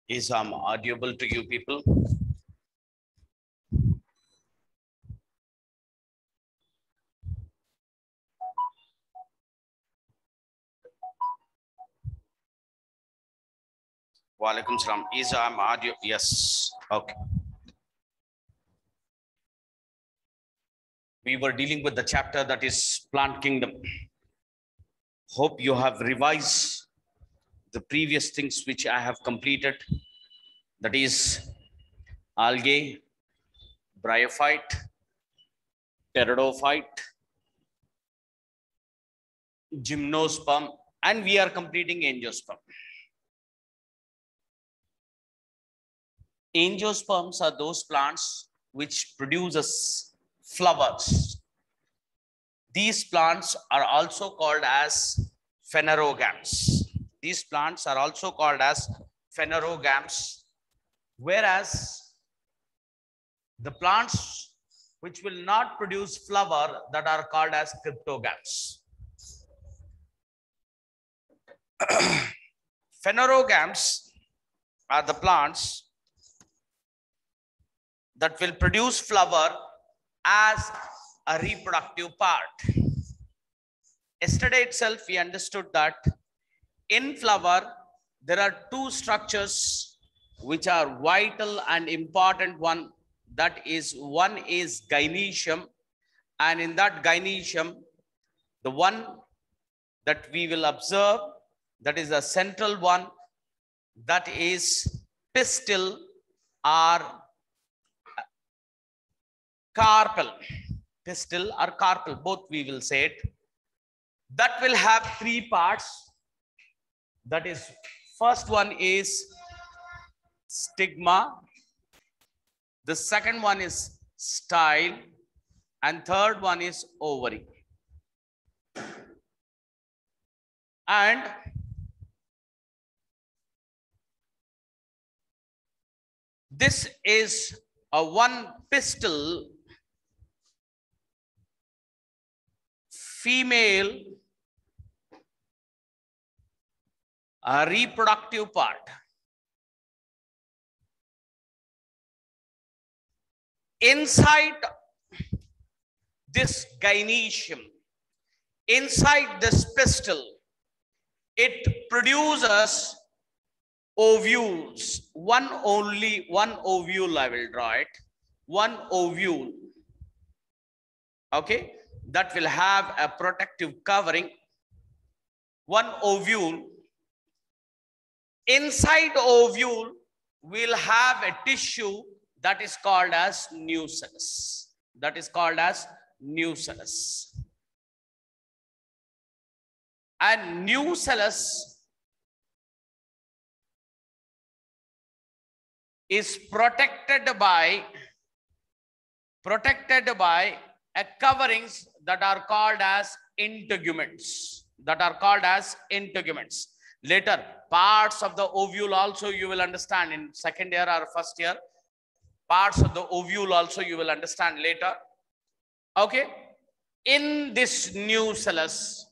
Is audible to you people? Walaikum salam. Is audio? Yes. Okay. We were dealing with the chapter that is Plant Kingdom. Hope you have revised the previous things which I have completed. That is algae, bryophyte, pteridophyte, gymnosperm, and we are completing angiosperm. Angiosperms are those plants which produces flowers. These plants are also called as phanerogams. These plants are also called as phanerogams, whereas the plants which will not produce flower that are called as cryptogams. Phanerogams are the plants that will produce flower as a reproductive part. Yesterday itself, we understood that in flower, there are two structures which are vital and important one. That is, one is gynoecium, and in that gynoecium, the one that we will observe, that is the central one, that is pistil or carpel. Pistil or carpel, both we will say it. That will have three parts. That is, first one is stigma, the second one is style, and third one is ovary. And this is a one pistil female reproductive part. Inside this gynoecium, inside this pistil, it produces ovules. One ovule, I will draw it. One ovule. Okay, that will have a protective covering. One ovule. Inside ovule, we'll have a tissue that is called as nucellus. That is called as nucellus. And nucellus is protected by a coverings that are called as integuments. That are called as integuments. Later, parts of the ovule also you will understand in second year or first year. Parts of the ovule also you will understand later. Okay. In this nucellus,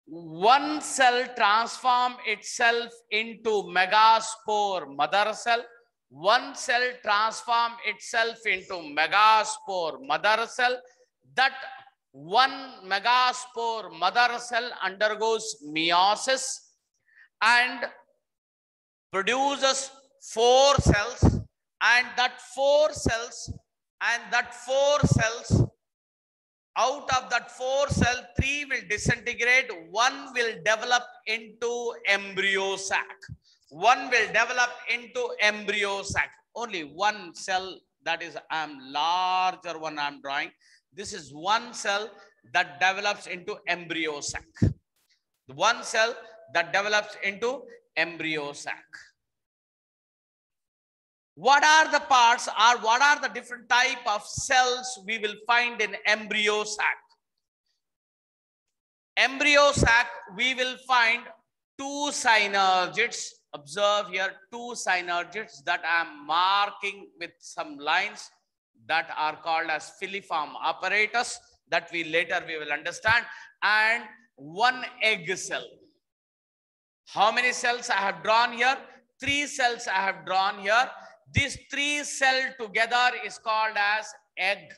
one cell transforms itself into megaspore mother cell. One cell transforms itself into megaspore mother cell. That one megaspore mother cell undergoes meiosis and produces 4 cells, and that 4 cells out of that 4 cell, 3 will disintegrate, 1 will develop into embryo sac. 1 will develop into embryo sac. Only one cell, that is larger one I'm drawing. This is one cell that develops into embryo sac. The one cell that develops into embryo sac. What are the parts or what are the different type of cells we will find in embryo sac? Embryo sac, we will find 2 synergids. Observe here 2 synergids that I am marking with some lines that are called as filiform apparatus, that we will understand, and 1 egg cell. How many cells I have drawn here? three cells I have drawn here. These three cells together is called as egg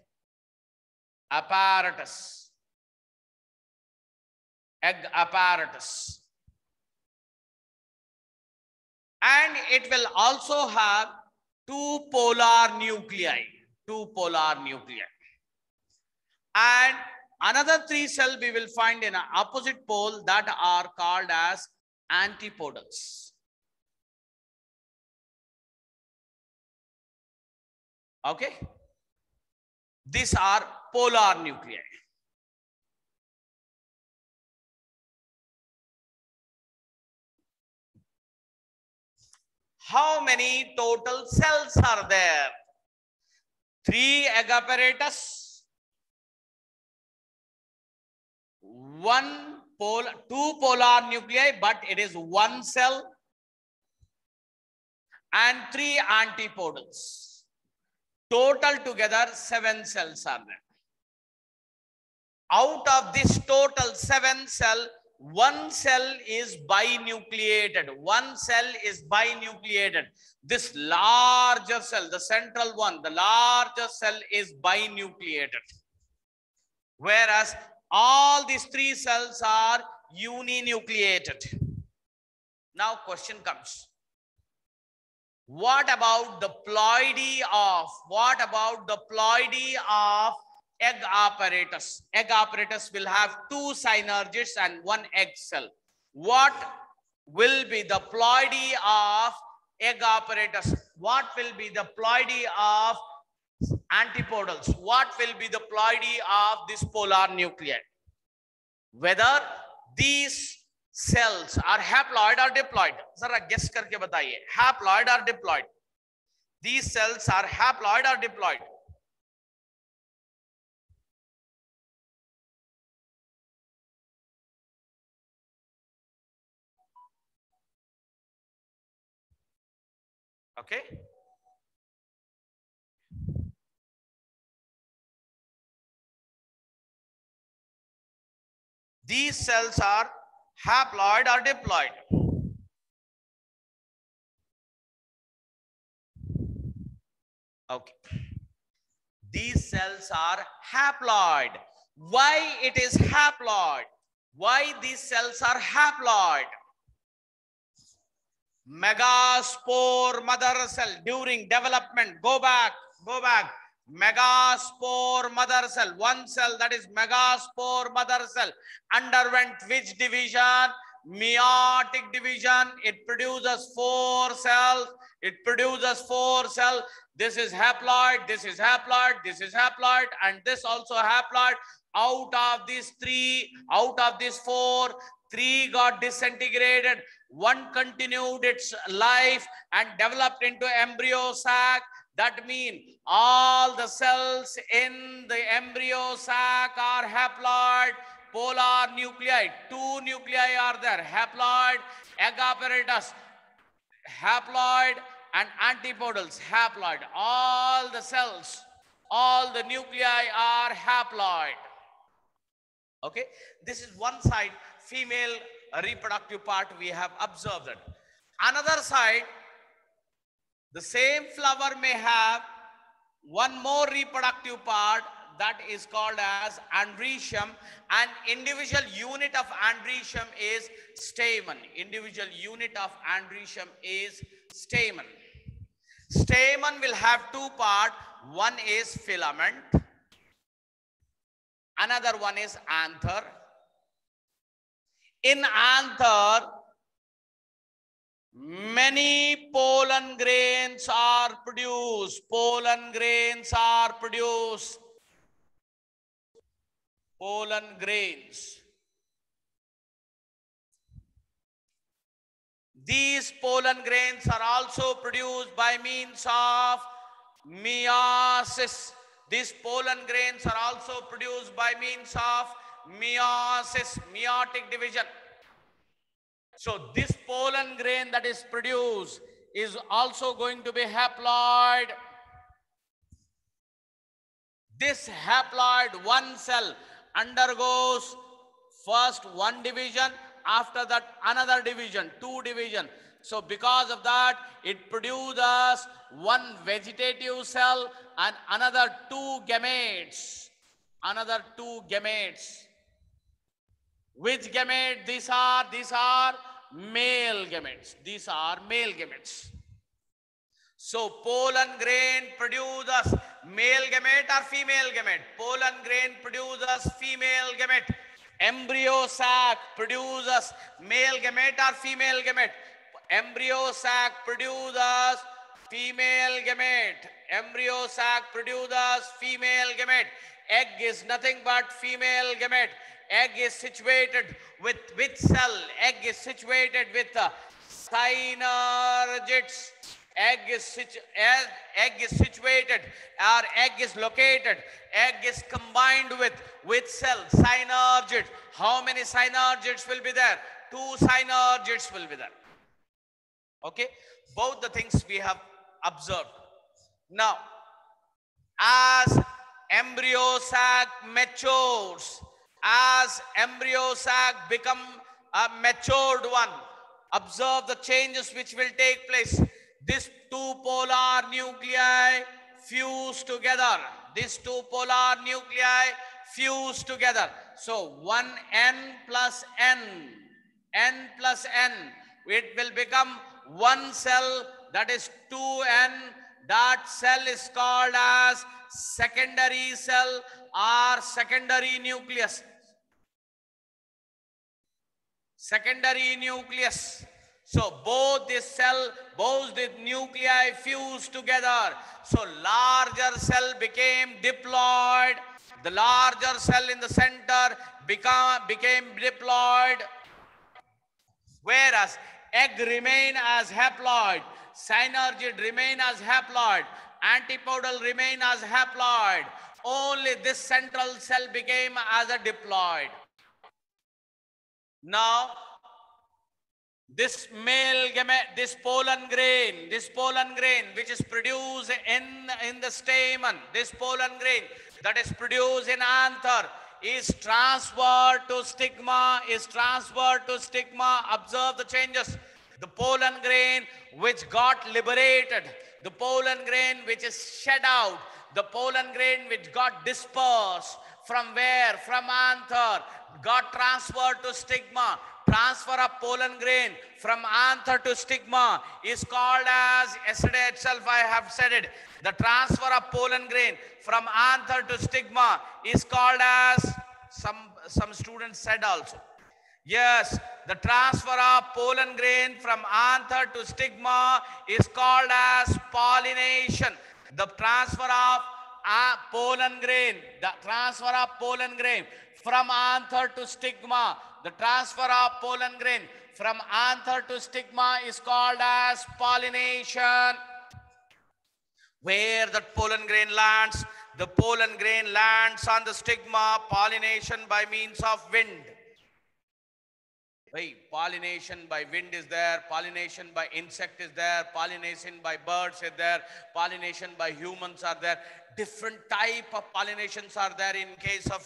apparatus. Egg apparatus. And it will also have two polar nuclei. Two polar nuclei. And another three cells we will find in an opposite pole that are called as antipodals. Okay? These are polar nuclei. How many total cells are there? 3 egg apparatus, 2 polar nuclei, but it is one cell, and 3 antipodals. Total together 7 cells are there. Out of this total 7 cell, one cell is binucleated. One cell is binucleated. This larger cell, the central one, the larger cell is binucleated. Whereas all these 3 cells are uninucleated. Now question comes. What about the ploidy of egg apparatus? Egg apparatus will have 2 synergids and 1 egg cell. What will be the ploidy of egg apparatus? What will be the ploidy of antipodals? What will be the ploidy of this polar nuclei? Whether these cells are haploid or diploid? Zara guess karke bataiye. Haploid or diploid? These cells are haploid or diploid? Okay. These cells are haploid or diploid? Okay. These cells are haploid. Why it is haploid? Why these cells are haploid? Megaspore mother cell during development. Go back. Megaspore mother cell, one cell, that is megaspore mother cell, underwent which division? Meiotic division. It produces 4 cells. This is haploid, this is haploid, this is haploid, and this also haploid. Out of these 4, 3 got disintegrated. 1 continued its life and developed into embryo sac. That means all the cells in the embryo sac are haploid. Polar nuclei, 2 nuclei are there. Haploid, egg apparatus, haploid, and antipodals, haploid. All the cells, all the nuclei are haploid. Okay, this is one side, female reproductive part we have observed it. Another side, the same flower may have one more reproductive part that is called as androecium, and individual unit of androecium is stamen. Individual unit of androecium is stamen. Stamen will have 2 parts. One is filament, another one is anther. In anther, many pollen grains are produced. Pollen grains. These pollen grains are also produced by means of meiosis. These pollen grains are also produced by means of meiosis, meiotic division. So this pollen grain that is produced is also going to be haploid. This haploid, one cell undergoes first 1 division, after that another division, 2 division, So because of that, it produces one vegetative cell and another two gametes. Another two gametes. Which gamete these are? These are male gametes. These are male gametes. So pollen grain produces male gamete or female gamete? Pollen grain produces female gamete. Embryo sac produces male gamete or female gamete? Embryo sac produces female gamete. Embryo sac produces female gamete. Egg is nothing but female gamete. Egg is situated with which cell? Egg is situated with synergids. Egg is situated, or egg is located, egg is combined with which cell? Synergids. How many synergids will be there? Two synergids will be there. Okay, both the things we have observed. Now, as embryo sac matures, as embryo sac become a matured one, observe the changes which will take place. These two polar nuclei fuse together. These two polar nuclei fuse together. So 1n plus n, n plus n, it will become one cell, that is 2n. That cell is called as secondary cell or secondary nucleus. Secondary nucleus. So both this cell, both the nuclei fused together. So larger cell became diploid. The larger cell in the center became diploid. Whereas egg remain as haploid, synergid remain as haploid, antipodal remain as haploid. Only this central cell became as a diploid. Now, this male gamete, this pollen grain which is produced in the stamen, this pollen grain that is produced in anther is transferred to stigma, Observe the changes. The pollen grain which got liberated, the pollen grain which is shed out, the pollen grain which got dispersed from where? From anther, got transferred to stigma. Transfer of pollen grain from anther to stigma is called as, yesterday itself I have said it, the transfer of pollen grain from anther to stigma is called as, some students said also. Yes, the transfer of pollen grain from anther to stigma is called as pollination. The transfer of pollen grain, from anther to stigma, the transfer of pollen grain from anther to stigma is called as pollination. Where that pollen grain lands? The pollen grain lands on the stigma. Pollination by means of wind. Pollination by wind is there, pollination by insect is there, pollination by birds is there, pollination by humans are there. Different type of pollinations are there in case of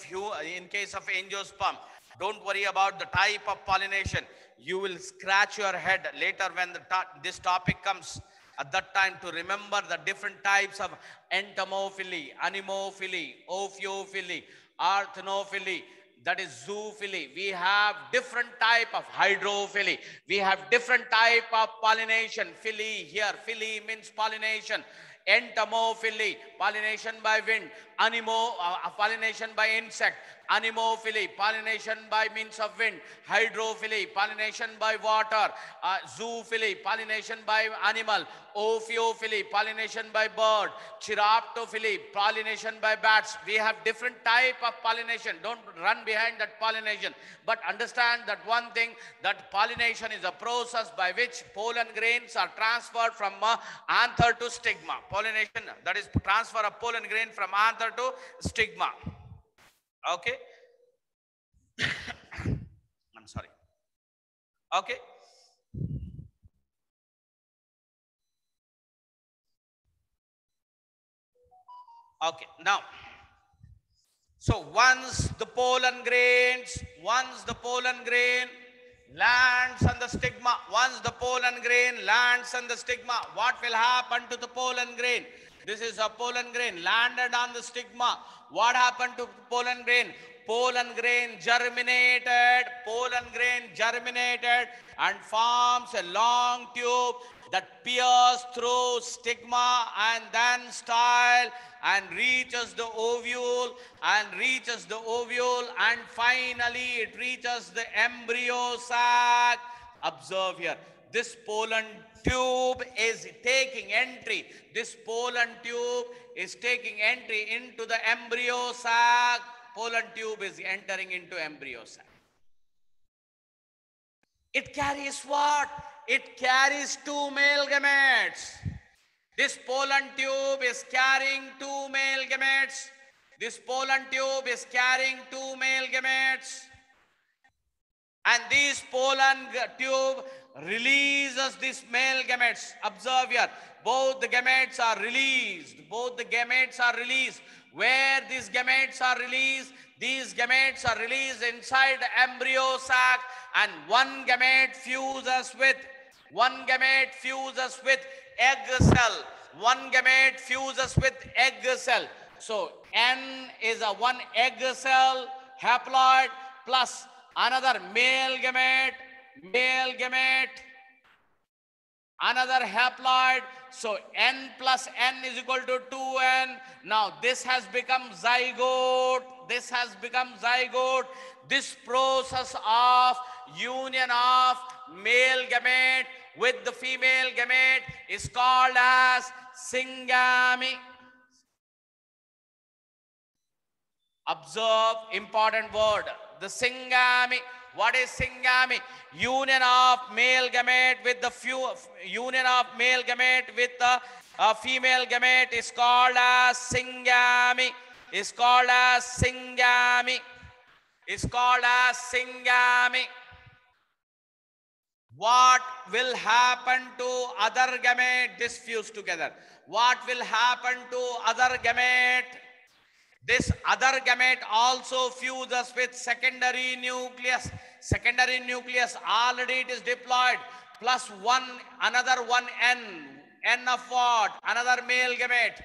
angiosperm. Don't worry about the type of pollination. You will scratch your head later when this topic comes. At that time, to remember the different types of entomophily, anemophily, ophiophily, arthenophily, that is zoophily. We have different type of hydrophily. We have different type of pollination. Phily here. Phily means pollination. Entomophily, pollination by wind. Pollination by insect. Anemophily, pollination by means of wind. Hydrophily, pollination by water. Zoophily, pollination by animal. Ophiophily, pollination by bird. Chiroptophily, pollination by bats. We have different type of pollination. Don't run behind that pollination. But understand that one thing, that pollination is a process by which pollen grains are transferred from anther to stigma. Pollination, that is transfer of pollen grain from anther to stigma. Okay. I'm sorry. Okay. Okay. Now, so once the pollen grain lands on the stigma. Once the pollen grain lands on the stigma, what will happen to the pollen grain? This is a pollen grain landed on the stigma. What happened to pollen grain? Pollen grain germinated and forms a long tube that pierces through stigma and then style and reaches the ovule and finally it reaches the embryo sac. Observe here, this pollen tube is taking entry. This pollen tube is taking entry into the embryo sac. Pollen tube is entering into embryo sac. It carries what? It carries two male gametes. This pollen tube is carrying two male gametes. This pollen tube is carrying two male gametes. And this pollen tube releases these male gametes. Observe here, both the gametes are released. Both the gametes are released. Where these gametes are released? These gametes are released inside the embryo sac, and one gamete fuses with egg cell. One gamete fuses with egg cell. So N is a one egg cell haploid plus another male gamete, another haploid. So N plus N is equal to 2N. Now this has become zygote. This process of union of male gamete with the female gamete is called as syngamy. Observe important word, the syngamy. What is syngamy? Union of male gamete with the female gamete is called as syngamy. What will happen to other gamete? This fuse together. What will happen to other gamete? This other gamete also fuses with secondary nucleus. Secondary nucleus, already it is diploid. Plus one, another one N. N of what? Another male gamete.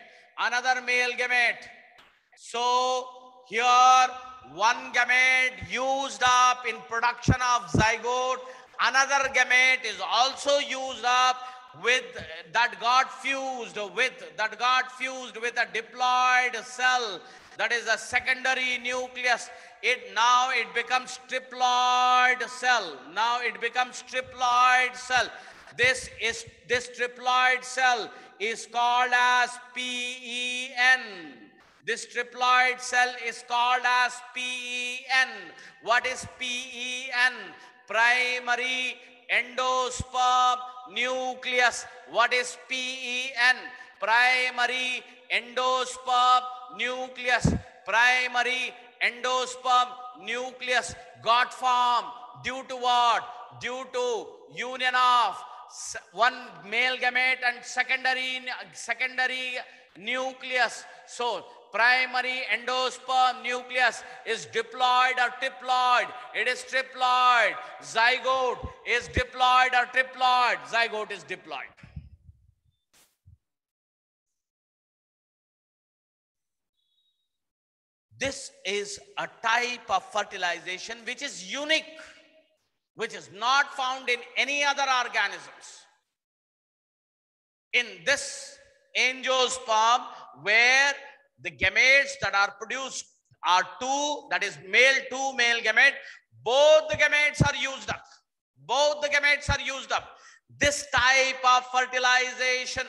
So here one gamete used up in production of zygote. Another gamete is also used up with that got fused with a diploid cell. That is a secondary nucleus. Now it becomes triploid cell. This triploid cell is called as PEN. This triploid cell is called as PEN. What is PEN? Primary endosperm nucleus. What is PEN? Primary endosperm nucleus. Got formed due to what? Due to union of one male gamete and secondary nucleus. So primary endosperm nucleus is diploid or triploid? It is triploid. Zygote is diploid or triploid? Zygote is diploid. This is a type of fertilization which is unique, which is not found in any other organisms. In this angiosperm, where the gametes that are produced are two, that is two male gamete, both the gametes are used up. This type of fertilization,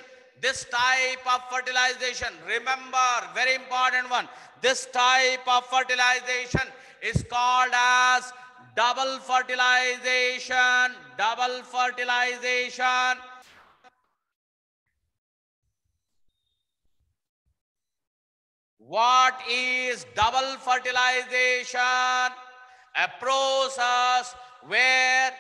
remember, very important one, this type of fertilization is called as double fertilization. What is double fertilization? A process where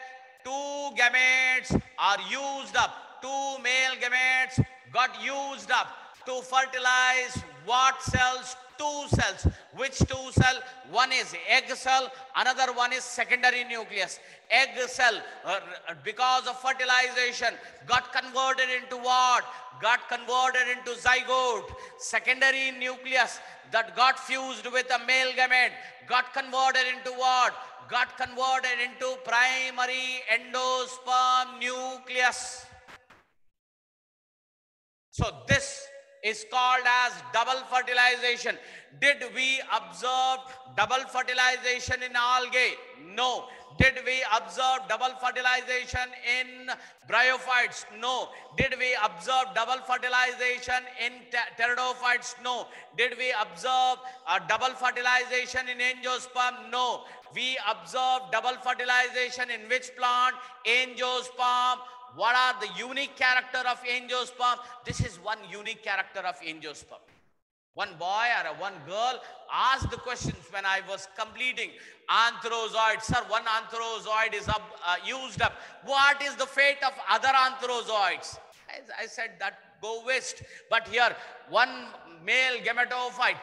two gametes are used up, two male gametes got used up to fertilize what cells? two cells. Which two cell? One is egg cell, another one is secondary nucleus. Egg cell, because of fertilization, got converted into what? Got converted into zygote. Secondary nucleus that got fused with a male gamete got converted into what? Got converted into primary endosperm nucleus. So this is called as double fertilization. Did we observe double fertilization in algae? No. Did we observe double fertilization in bryophytes? No. Did we observe double fertilization in pteridophytes? No. Did we observe double fertilization in angiosperm? No. We observed double fertilization in which plant? Angiosperm. What are the unique character of angiosperm? This is one unique character of angiosperm. One boy or one girl asked the questions when I was completing antherozoids. Sir, one antherozoid is used up. What is the fate of other antherozoids? I said that go west. But here, one male gametophyte,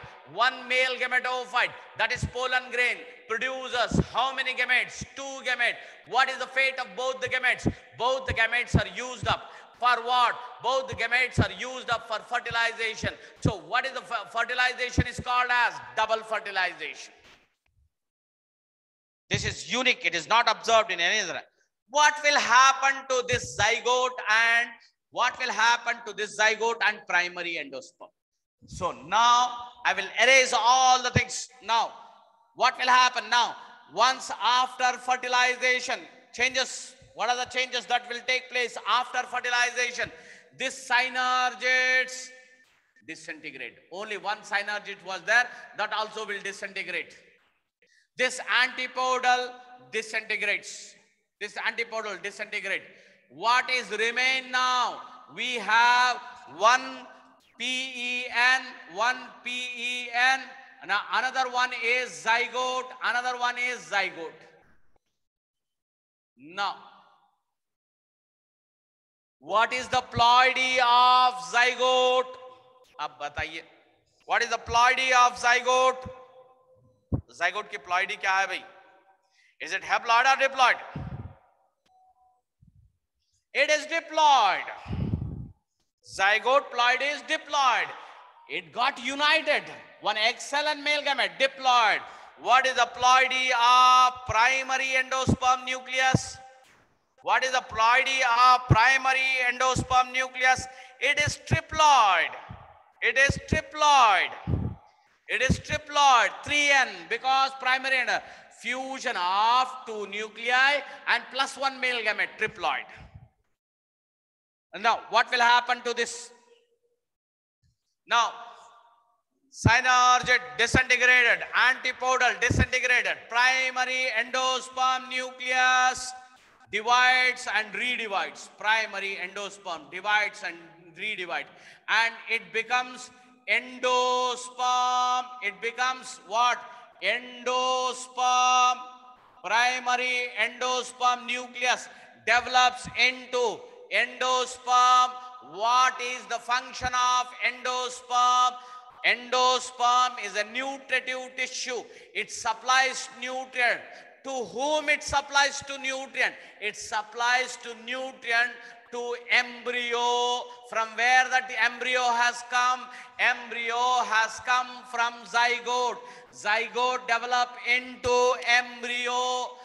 that is pollen grain, produces how many gametes? 2 gametes. What is the fate of both the gametes? Both the gametes are used up. For what? Both the gametes are used up for fertilization. So what is the fertilization is called as? Double fertilization. This is unique. It is not observed in any other. What will happen to this zygote and primary endosperm? So now I will erase all the things. Now what will happen now? Once after fertilization, changes. What are the changes that will take place after fertilization? This synergids disintegrate. Only one synergid was there, that also will disintegrate. This antipodal disintegrates. What is remain now? We have one PEN, now another one is zygote, Now, what is the ploidy of zygote? Ab bataiye. What is the ploidy of zygote? Zygote ki ploidy kya hai bhai? Is it haploid or diploid? It is diploid. Zygote ploidy is diploid. It got united. One egg cell and male gamete, diploid. What is the ploidy of primary endosperm nucleus? What is the ploidy of primary endosperm nucleus? It is triploid. 3N, because primary and fusion of 2 nuclei and plus 1 male gamete, triploid. And now what will happen to this? Now synergid disintegrated, antipodal disintegrated, primary endosperm nucleus divides and redivides. Primary endosperm divides and redivides, and it becomes endosperm. It becomes what? Endosperm. Primary endosperm nucleus develops into endosperm. What is the function of endosperm? Endosperm is a nutritive tissue. It supplies nutrient. To whom it supplies to nutrient? It supplies to nutrient to embryo. From where that embryo has come? Embryo has come from zygote. Zygote develop into embryo.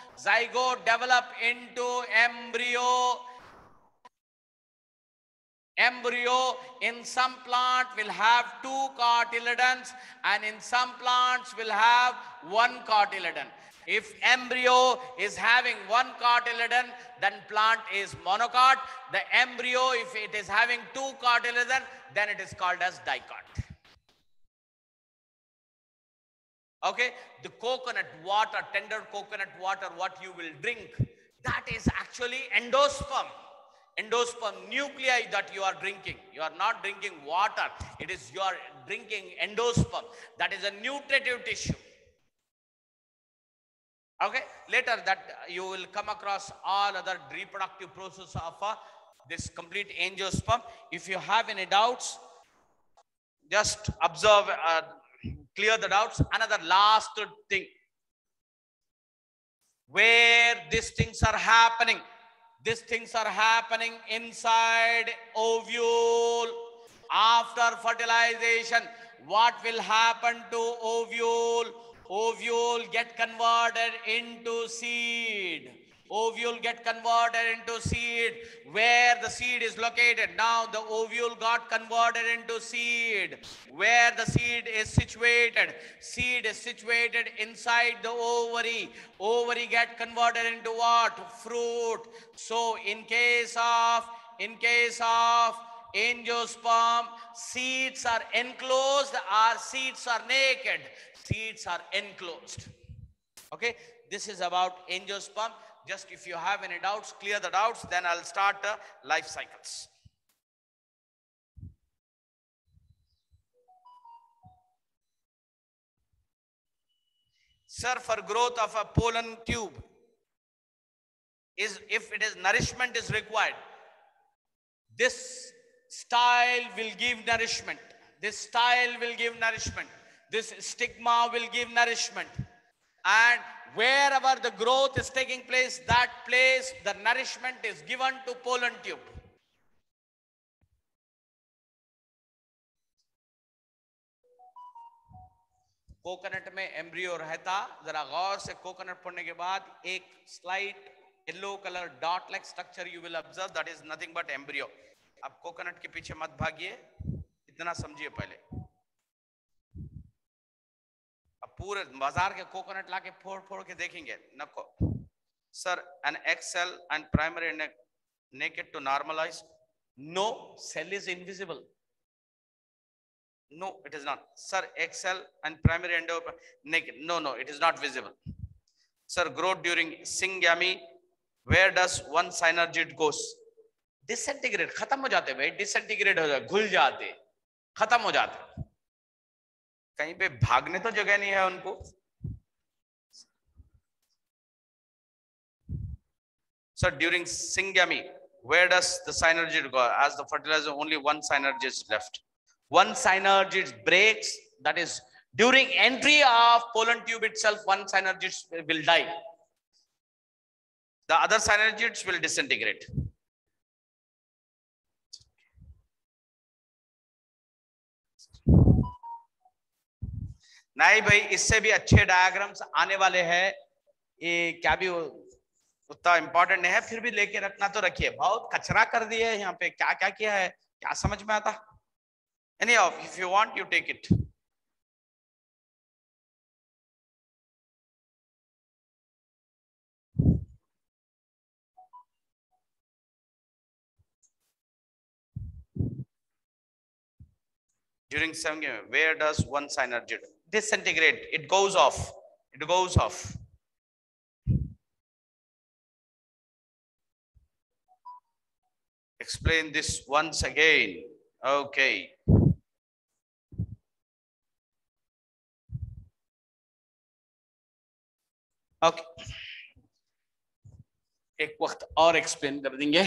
Embryo in some plant will have 2 cotyledons, and in some plants will have 1 cotyledon. If embryo is having 1 cotyledon, then plant is monocot. The embryo, if it is having 2 cotyledon, then it is called as dicot. Okay, the coconut water, tender coconut water, what you will drink, that is actually endosperm. Endosperm nuclei that you are drinking. You are not drinking water. It is you are drinking endosperm. That is a nutritive tissue. Okay, later that you will come across all other reproductive process of this complete angiosperm. If you have any doubts, just observe, Clear the doubts. Another last thing, where these things are happening. These things are happening inside ovule. After fertilization, what will happen to ovule? Ovule get converted into seed. Ovule get converted into seed. Where the seed is located, now the ovule got converted into seed. Where the seed is situated inside the ovary. Ovary get converted into what? Fruit. So in case of angiosperm, seeds are enclosed or seeds are naked. Seeds are enclosed. Okay, this is about angiosperm. Just if you have any doubts, clear the doubts, then I'll start life cycles. Sir, for growth of a pollen tube, if it is nourishment is required, this style will give nourishment. This style will give nourishment. This stigma will give nourishment. And wherever the growth is taking place, that place the nourishment is given to pollen tube. Coconut में embryo रहता, जरा गौर से coconut पढ़ने के बाद एक slight yellow colour dot like structure you will observe, that is nothing but embryo. अब coconut के पीछे मत भागिए, इतना समझिए पहले. अब पूरे बाजार के कोकोनट लाके फोड़ फोड़ के देखेंगे, नको. Sir, an egg cell and primary naked to normalize. No, cell is invisible. No, it is not. Sir, egg cell and primary endo naked. No, it is not visible. Sir, growth during syngamy. Where does one synergid goes? Disintegrate. खत्म हो जाते भाई. Disintegrate हो जाते, घुल जाते, खत्म हो जाते. कहीं पे भागने तो जगह नहीं है उनको. Sir, during syngamy, where does the synergid go? As the fertilizer, only one synergid is left. One synergid breaks, that is during entry of pollen tube itself, one synergid will die. The other synergids will disintegrate. नहीं भाई, इससे भी अच्छे diagrams आने वाले हैं. ये क्या भी उतना इंपॉर्टेंट नहीं है, फिर भी लेके रखना तो रखिए. बहुत कचरा कर दिया है यहाँ पे. क्या क्या किया है, क्या समझ में आता? Anyhow, if you want, you take it. During syngamy, where does one synergid disintegrate? It goes off. It goes off. Explain this once again. Okay. Okay. एक वक्त और एक्सप्लेन कर देंगे.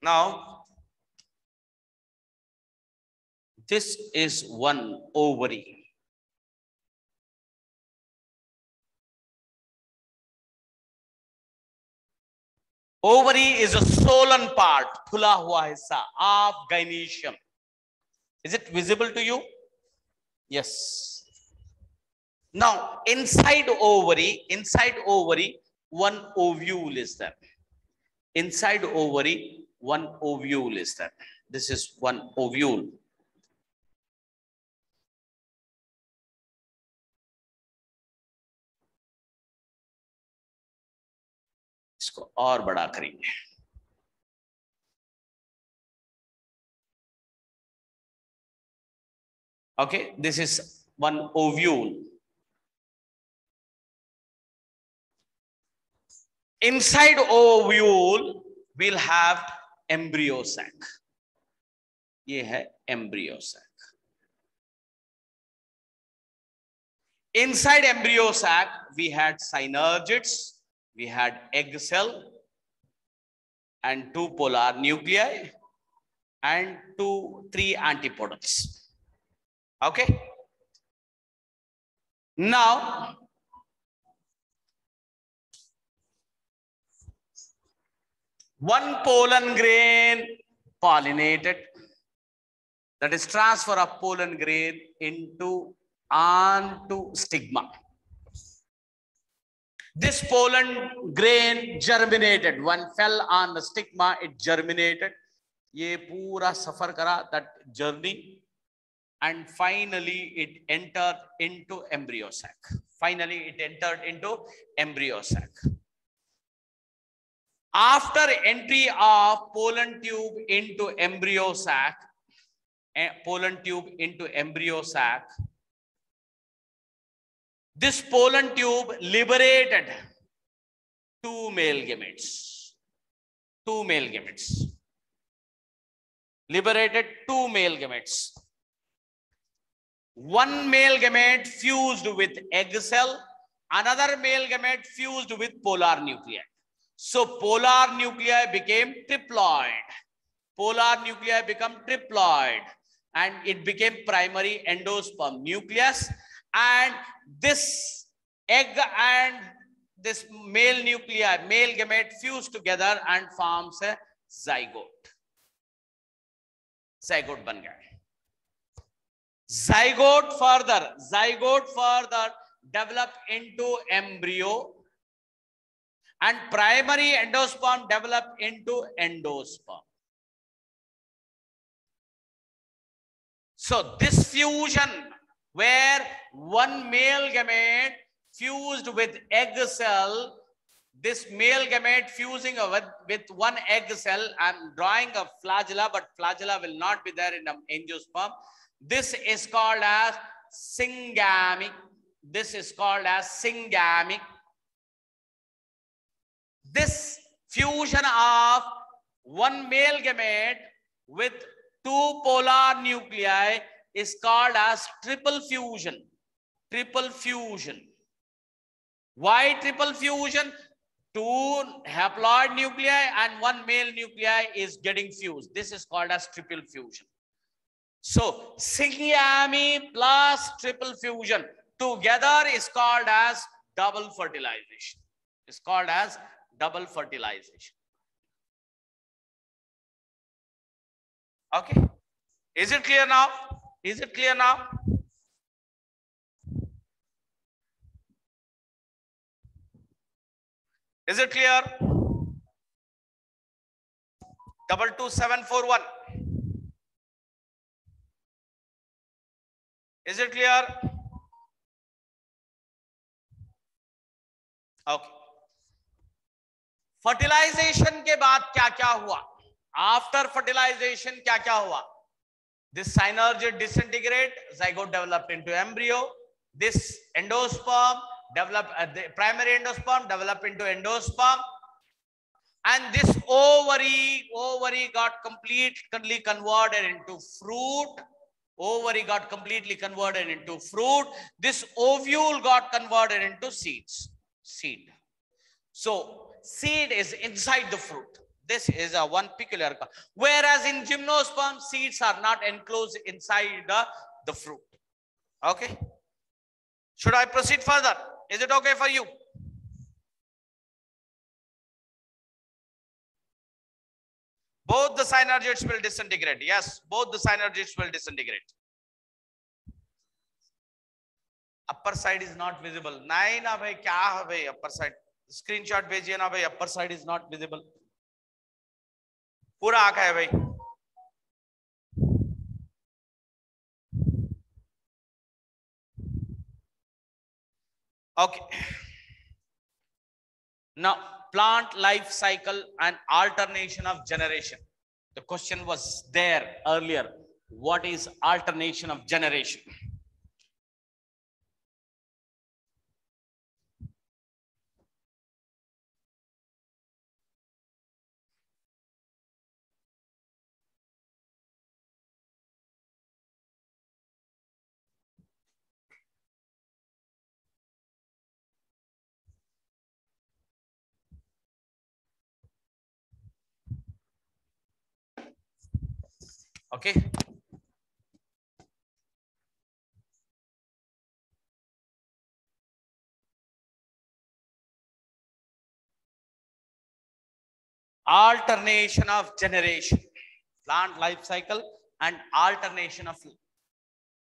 Now, this is one ovary. Ovary is a swollen part, फुला हुआ हिस्सा of gynoecium. Is it visible to you? Yes. Now, inside ovary, one ovule is there. Inside ovary, one ovule is there. This is one ovule. इसको और बड़ा करेंगे. Okay, this is one ovule. Inside ovule, we'll have embryo sac. ये है embryo sac. Inside embryo sac, we had synergids, we had egg cell, and 2 polar nuclei, and 3 antipodals. Okay. Now, one pollen grain pollinated, that is transfer of pollen grain onto stigma. This pollen grain germinated. One fell on the stigma, it germinated. ये पूरा सफर करा, that journey, and finally it entered into embryo sac. Finally, it entered into embryo sac. After entry of pollen tube into embryo sac, this pollen tube liberated 2 male gametes. Liberated 2 male gametes. One male gamete fused with egg cell, another male gamete fused with polar nuclei. So polar nuclei became triploid. And it became primary endosperm nucleus. And this egg and this male gamete fuse together and forms a zygote. Zygote ban gaya. Zygote further develop into embryo, and primary endosperm develop into endosperm. So this fusion, where one male gamete fused with egg cell, this male gamete fusing with one egg cell, I'm drawing a flagella, but flagella will not be there in the angiosperm. This is called as syngamy. This fusion of one male gamete with 2 polar nuclei is called as triple fusion. Why triple fusion? 2 haploid nuclei and 1 male nuclei is getting fused. This is called as triple fusion. So syngamy plus triple fusion together is called as double fertilization. Okay. Is it clear now? Is it clear? Double 2741. Is it clear? Okay. Fertilization के बाद क्या हुआ? After fertilization क्या हुआ? This synergid disintegrate, zygote developed into embryo. This endosperm developed, the primary endosperm developed into endosperm. And this ovary got completely converted into fruit. This ovule got converted into seed. So seed is inside the fruit. This is a one peculiar. Whereas in gymnosperm, seeds are not enclosed inside the fruit. Okay. Should I proceed further? Is it okay for you? Both the synergids will disintegrate. Yes, both the synergids will disintegrate. Upper side is not visible. Nahi na bhai, kya hai bhai upper side? Screenshot भेजिए ना भाई. Upper side is not visible. पूरा आंखा है भाई. Okay. Now, plant life cycle and alternation of generation. The question was there earlier. What is alternation of generation? Okay. Alternation of generation, plant life cycle and alternation of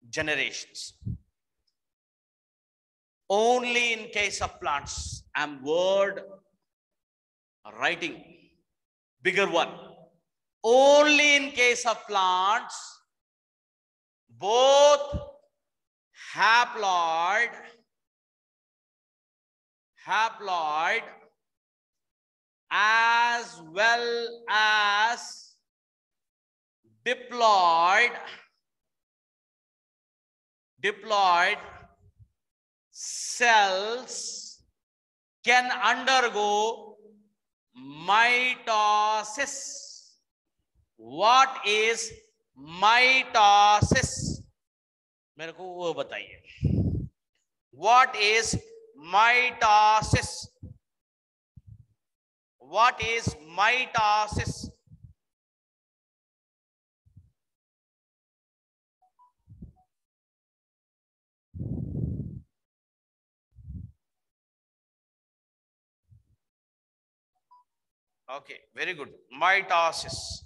generations. Only in case of plants, I'm word writing bigger one. Only in case of plants, both haploid as well as diploid cells can undergo mitosis. What is mitosis? मेरे को वो बताइए. What is mitosis? What is mitosis? Okay, very good. Mitosis.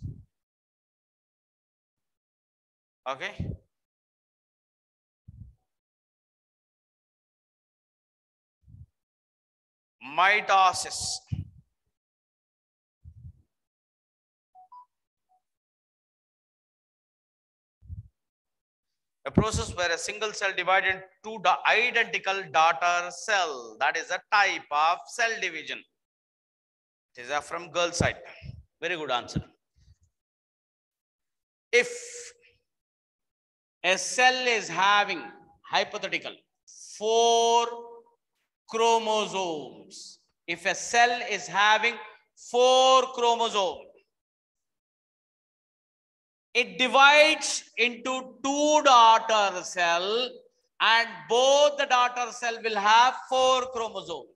Okay. Mitosis. A process where a single cell divided into identical daughter cell. That is a type of cell division. It is from girl side. Very good answer. If a cell is having, hypothetical, 4 chromosomes. If a cell is having 4 chromosomes, it divides into 2 daughter cells, and both the daughter cell will have 4 chromosomes.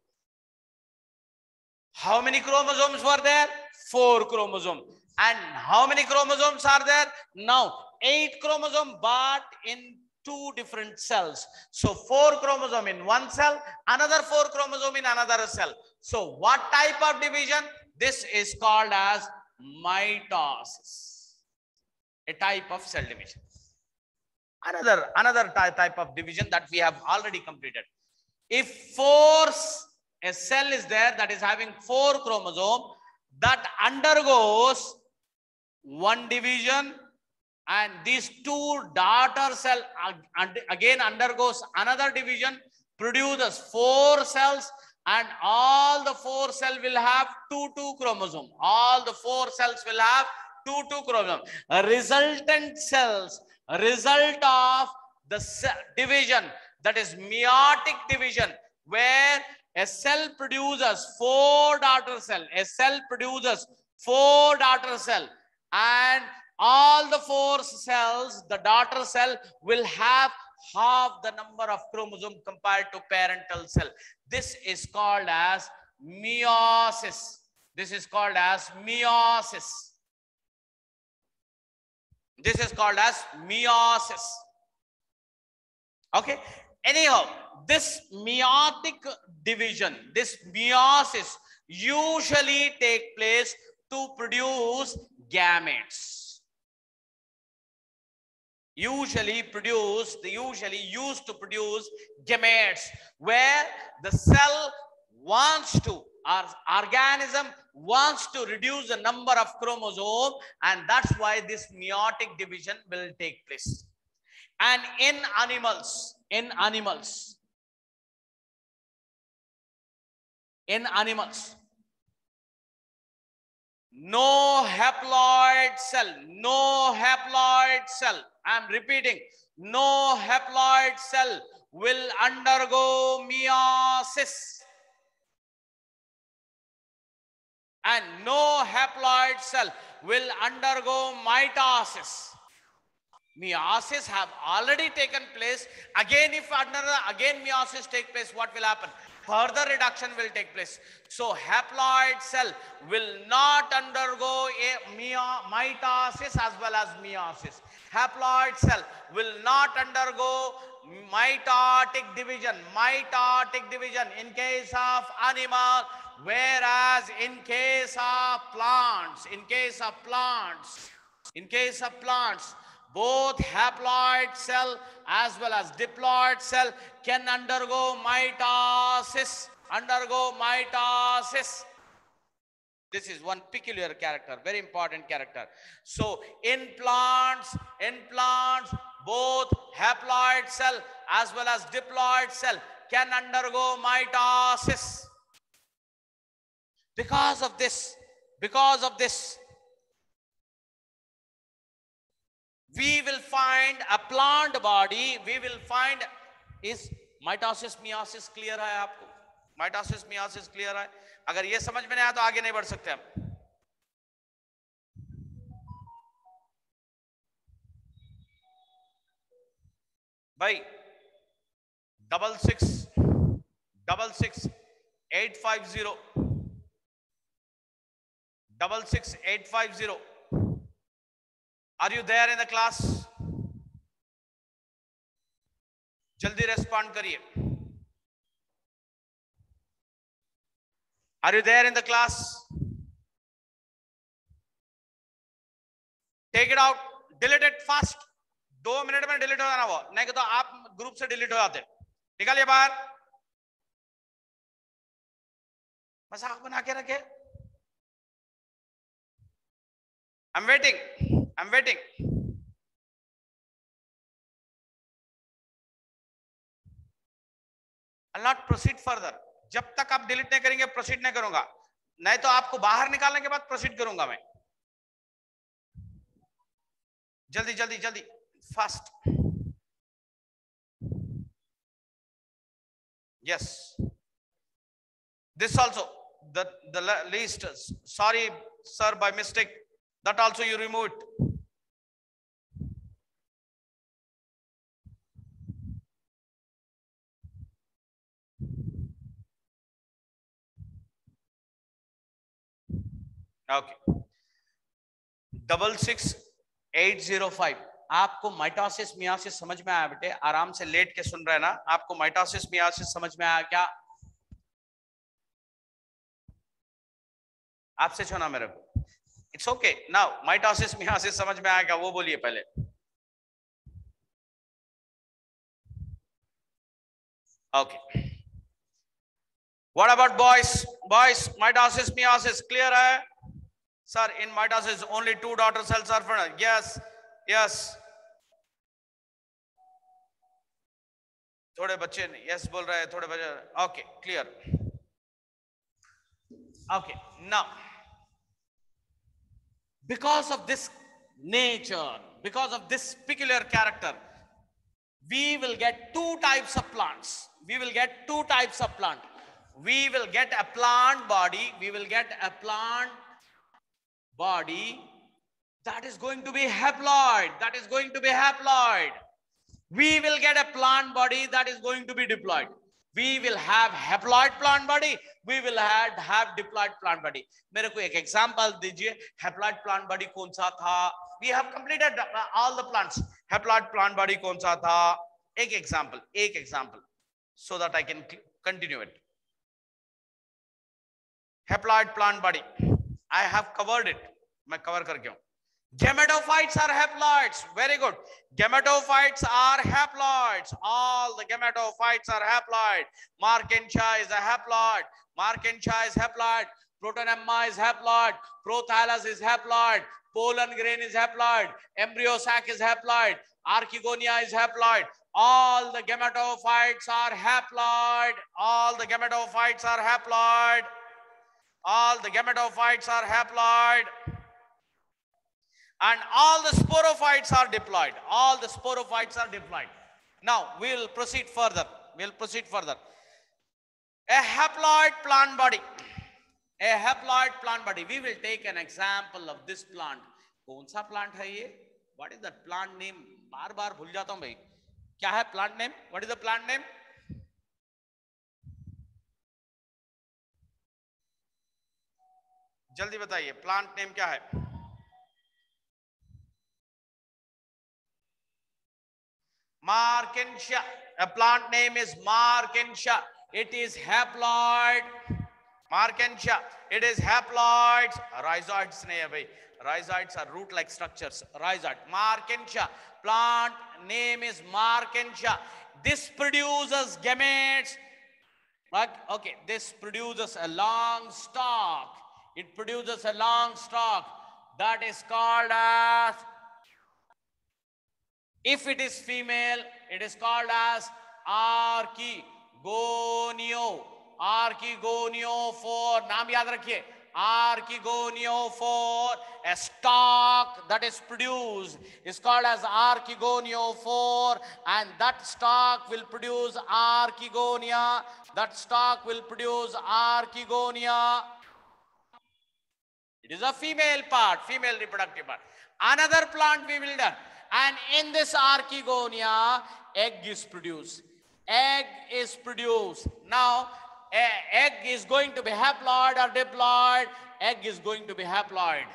How many chromosomes were there? 4 chromosomes. And how many chromosomes are there? Now 8 chromosomes, but in 2 different cells. So 4 chromosomes in one cell, another 4 chromosomes in another cell. So what type of division? This is called as mitosis, a type of cell division. Another type of division that we have already completed. If a cell is there that is having 4 chromosomes, that undergoes one division, and these 2 daughter cell again undergoes another division, produces 4 cells, and all the 4 cells will have 2 chromosomes. All the 4 cells will have 2 chromosomes. Resultant cells, result of the division, that is meiotic division, where a cell produces 4 daughter cells. A cell produces 4 daughter cells, and all the 4 cells, the daughter cell will have half the number of chromosomes compared to parental cell. This is called as meiosis. This is called as meiosis. This is called as meiosis. Okay. Anyhow, this meiotic division, this meiosis usually take place to produce gametes. Usually used to produce gametes, where the cell wants to, or organism wants to reduce the number of chromosomes, and that's why this meiotic division will take place. And in animals, no haploid cell, I am repeating, no haploid cell will undergo meiosis, and no haploid cell will undergo mitosis. Meiosis have already taken place. Again, if again meiosis take place, what will happen? further reduction will take place. So haploid cell will not undergo a mitosis as well as meiosis. Haploid cell will not undergo mitotic division in case of animal, whereas in case of plants, both haploid cell as well as diploid cell can undergo mitosis. This is one peculiar character, very important character. So in plants, both haploid cell as well as diploid cell can undergo mitosis. Because of this, we will find a plant body, is mitosis meiosis clear है आपको? Mitosis meiosis clear है? अगर ये समझ में नहीं आया तो आगे नहीं बढ़ सकते हम. भाई 66850 66850. Are you there in the class? जल्दी रेस्पॉन्ड करिए. Are you there in the class? Take it out, delete it fast. 2 minute में डिलीट हो जाना वो, नहीं तो आप ग्रुप से डिलीट हो जाते. निकालिए बाहर. मजाक बना के रखे. I'm waiting. I'll not proceed further. जब तक आप डिलीट नहीं करेंगे प्रोसीड नहीं करूंगा, नहीं तो आपको बाहर निकालने के बाद प्रोसीड करूंगा मैं. जल्दी fast. Yes, this also the least, sorry sir, by mistake, that also you remove it. Okay, 66805. आपको माइटोसिस मियोसिस समझ में आया बेटे? आराम से लेट के सुन रहे हैं ना? आपको माइटोसिस मियोसिस समझ में आया क्या? आपसे छूना मेरे को. It's okay. Now mitosis meiosis समझ में आया क्या वो बोलिए पहले. Okay. What about boys? Mitosis meiosis clear है? Sir, in mitosis only 2 daughter cells are present. Yes. थोड़े बच्चे yes बोल रहे हैं, थोड़े बच्चे. Okay, clear. Okay, now because of this nature, because of this peculiar character, we will get 2 types of plants. We will get a plant body. That is going to be haploid. We will get a plant body that is going to be diploid. We will have haploid plant body. We will have diploid plant body. मेरे को एक example दीजिए. Haploid plant body कौन सा था? We have completed all the plants. Haploid plant body कौन सा था? एक example, so that I can continue it. Haploid plant body. I have covered it. मैं cover करके हूँ. Gametophytes are haploids. Very good. Gametophytes are haploids. All the gametophytes are haploid. Markensia is a haploid. Protonemma is haploid. Prothallus is haploid. Pollen grain is haploid. Embryo sac is haploid. Archegonia is haploid. All the gametophytes are haploid. And all the sporophytes are diploid. Now we will proceed further. A haploid plant body. We will take an example of this plant. कौन सा plant है ये? What is that plant name? बार भूल जाता हूँ भाई. क्या है plant name? What is the plant name? जल्दी बताइए, प्लांट नेम क्या है? Markensia. A plant name is Markensia. It is haploid. Markensia. It is haploids. Rhizoids nahi hai bhai. Rhizoids are root-like structures. Rhizoid. Markensia. Plant name is Markensia. This produces gametes. Okay, this produces a long stalk. It produces a long stalk. That is called as, if it is female, it is called as archigonio. Archigoniophore. नाम याद रखिए. Archigoniophore. A stalk that is produced is called as archigoniophore, and that stalk will produce archigonia. That stalk will produce archigonia. It is a female part, female reproductive part. Another plant we will done. And in this archigonia, egg is produced. Egg is produced. Now, egg is going to be haploid or diploid. Egg is going to be haploid.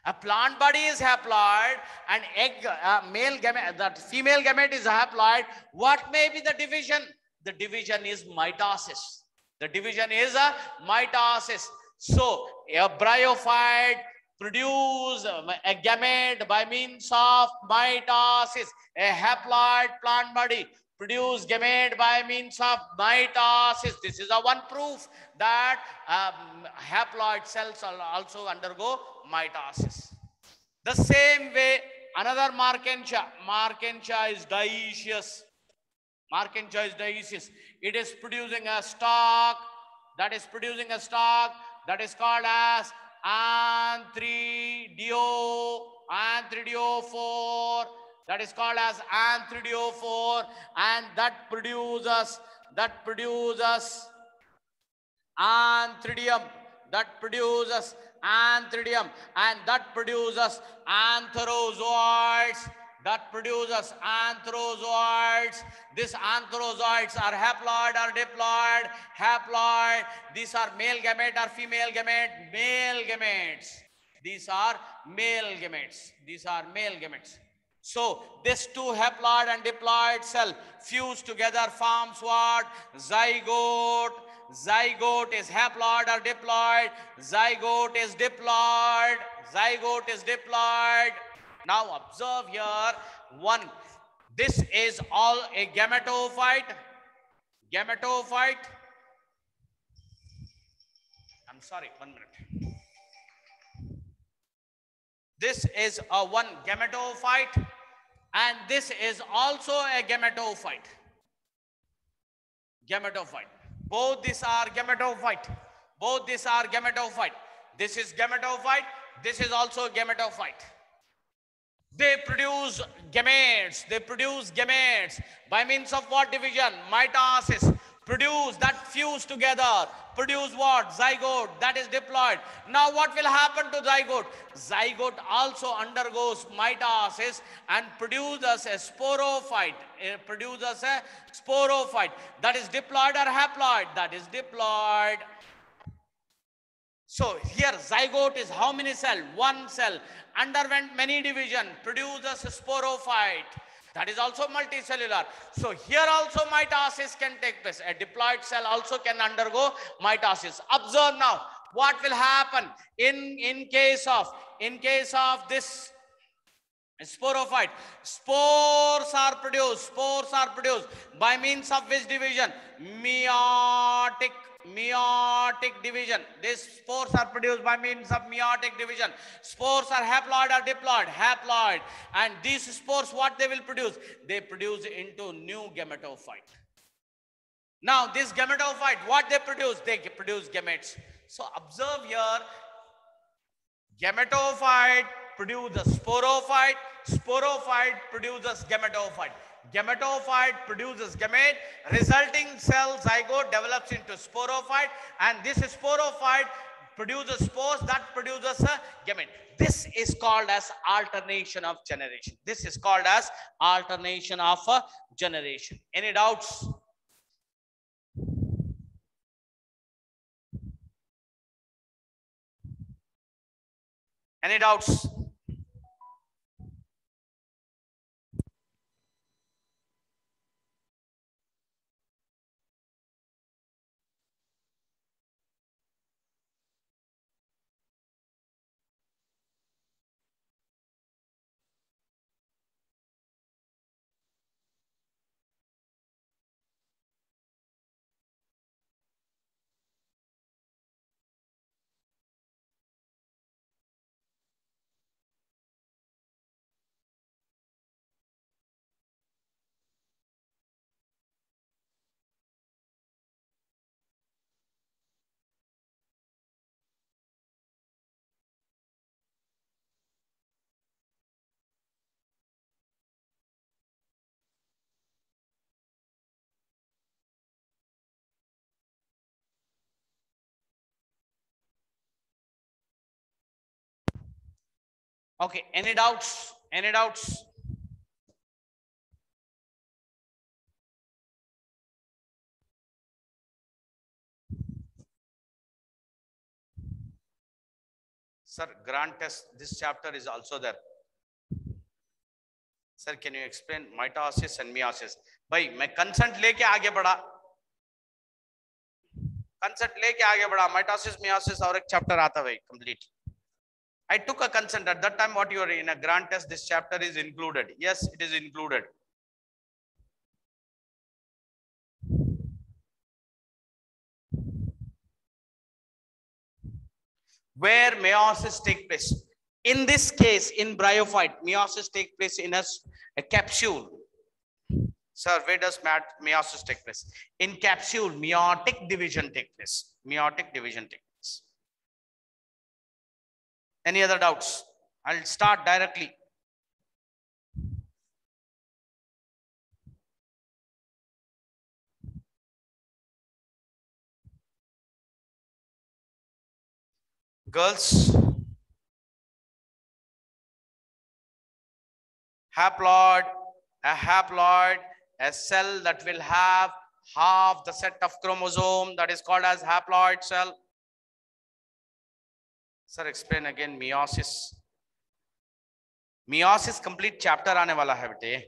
A plant body is haploid, and egg, male gamete, that female gamete is haploid. What may be the division? The division is mitosis. The division is a mitosis. So, a bryophyte produce a gamete by means of mitosis. A haploid plant body produce gamete by means of mitosis. This is a one proof that haploid cells also undergo mitosis. The same way, another Markensia. Markensia is dioecious. Markensia is dioecious. It is producing a stalk. That is producing a stalk that is called as anthridiophore. That is called as anthridiophore, and that produces anthridium. That produces anthridium, and that produces antherozoids. That produces antherozoids. These antherozoids are haploid or diploid? Haploid. These are male gamete or female gamete? Male gametes. These are male gametes. These are male gametes. So this two haploid and diploid cell fuse together forms what? Zygote. Zygote is haploid or diploid? Zygote is diploid. Zygote is diploid. Now observe here one. This is all a gametophyte. Gametophyte. I'm sorry, 1 minute. This is a one gametophyte, and this is also a gametophyte. Gametophyte. Both these are gametophyte. Both these are gametophyte. This is gametophyte. This is also gametophyte. They produce gametes. They produce gametes by means of what division? Mitosis. Produce that fuse together. Produce what? Zygote. That is diploid. Now what will happen to zygote? Zygote also undergoes mitosis and produces a sporophyte. It produces a sporophyte. That is diploid or haploid? That is diploid. So here zygote is how many cell? One cell. Underwent many division, produces a sporophyte. That is also multicellular. So here also mitosis can take place. A diploid cell also can undergo mitosis. Observe now what will happen in case of this sporophyte. Spores are produced by means of which division? Meiotic division. These spores are produced by means of meiotic division. Spores are haploid or diploid? Haploid. And these spores, what they will produce? They produce into new gametophyte. Now this gametophyte, what they produce? They produce gametes. So observe here, gametophyte produces sporophyte. Sporophyte produces gametophyte. Gametophyte produces gamete. Resulting cell zygote develops into sporophyte, and this sporophyte produces spores that produces a gamete. This is called as alternation of generation. This is called as alternation of a generation. Any doubts? Any doubts? Okay, any doubts? Any doubts? Sir, grant test, this chapter is also there. Sir, can you explain mitosis and meiosis? भाई मैं consent लेके आगे बढ़ा, consent लेके आगे बढ़ा, mitosis meiosis और एक chapter आता भाई complete. I took a consent at that time. What you are in a grant test, this chapter is included. Yes, it is included. Where meiosis take place? In this case, in bryophyte, meiosis take place in a capsule. Sir, where does meiosis take place? In capsule, meiotic division take place. Meiotic division take place. Any other doubts? I'll start directly. Girls, haploid, a cell that will have half the set of chromosome, that is called as haploid cell. Sir, explain again meiosis. Meiosis complete chapter aane wala hai bete.